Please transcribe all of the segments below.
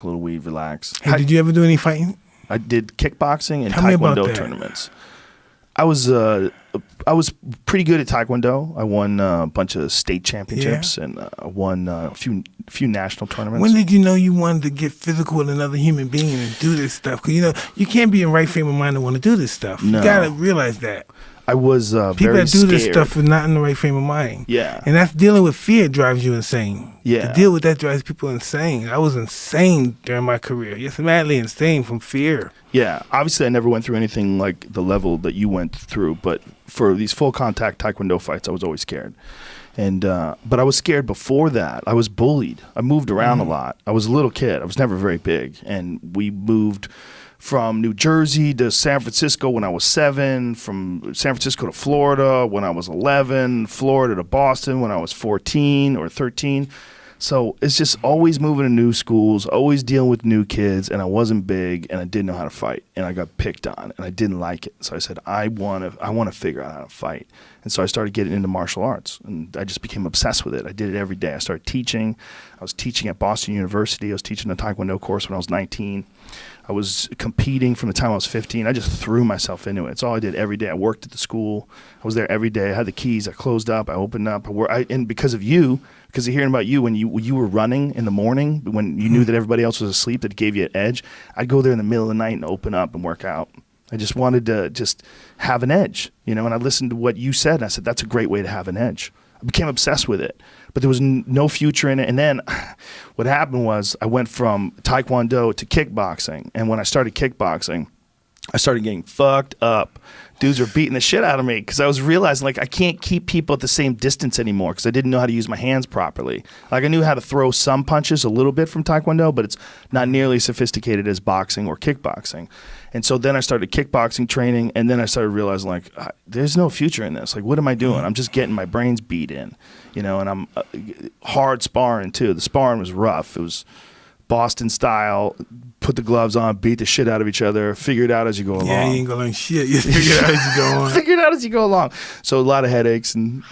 a little weed, relax. Hey, did you ever do any fighting? I did kickboxing and Tell me about taekwondo that. tournaments. I was pretty good at taekwondo. I won a bunch of state championships and won a few national tournaments. When did you know you wanted to get physical with another human being and do this stuff? Because you can't be in right frame of mind to want to do this stuff. No. You gotta realize that. I was People very that do scared. this stuff are not in the right frame of mind. Yeah. And that's dealing with fear drives you insane. Yeah. To deal with that drives people insane. I was insane during my career. Yes, madly insane from fear. Yeah, obviously I never went through anything like the level that you went through, but for these full contact taekwondo fights, I was always scared. And but I was scared before that. I was bullied. I moved around a lot. I was a little kid. I was never very big, and we moved from New Jersey to San Francisco when I was 7, from San Francisco to Florida when I was 11, Florida to Boston when I was 14 or 13. So it's just always moving to new schools, always dealing with new kids, and I wasn't big, and I didn't know how to fight, and I got picked on, and I didn't like it. So I said, I want to figure out how to fight. And so I started getting into martial arts, and I just became obsessed with it. I did it every day. I started teaching. I was teaching at Boston University. I was teaching a taekwondo course when I was 19. I was competing from the time I was 15. I just threw myself into it. It's all I did every day. I worked at the school. I was there every day. I had the keys. I closed up. I opened up. And because of you, because of hearing about you, when you were running in the morning, when you knew that everybody else was asleep, that gave you an edge, I'd go there in the middle of the night and open up and work out. I just wanted to just have an edge, and I listened to what you said, and I said, that's a great way to have an edge. I became obsessed with it, but there was no future in it. And then what happened was I went from taekwondo to kickboxing, and when I started kickboxing, I started getting fucked up. Dudes were beating the shit out of me because I was realizing, I can't keep people at the same distance anymore because I didn't know how to use my hands properly. I knew how to throw some punches a little bit from taekwondo, but it's not nearly as sophisticated as boxing or kickboxing. And so then I started kickboxing training, and then I started realizing, there's no future in this. What am I doing? I'm just getting my brains beat in, and I'm hard sparring too. The sparring was rough. It was Boston style, put the gloves on, beat the shit out of each other, figure it out as you go along. Yeah, you ain't gonna learn shit. You figure it out as you go on. Figure it out as you go along. So a lot of headaches, and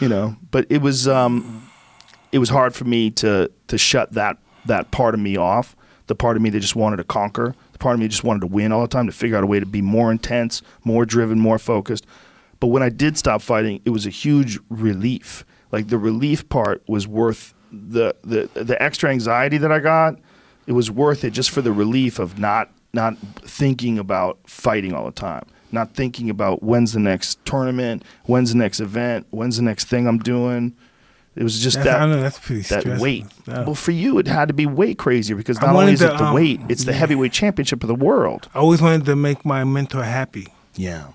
but it was hard for me to shut that part of me off, the part of me that just wanted to conquer, the part of me that just wanted to win all the time, to figure out a way to be more intense, more driven, more focused. But when I did stop fighting, it was a huge relief. The relief part was worth the extra anxiety that I got. It was worth it just for the relief of not thinking about fighting all the time, not thinking about when's the next tournament, when's the next event, when's the next thing I'm doing. It was just that's pretty that stressful weight. stuff. Well, for you, it had to be way crazier because not only is it the weight, it's the heavyweight championship of the world. I always wanted to make my mentor happy. Yeah.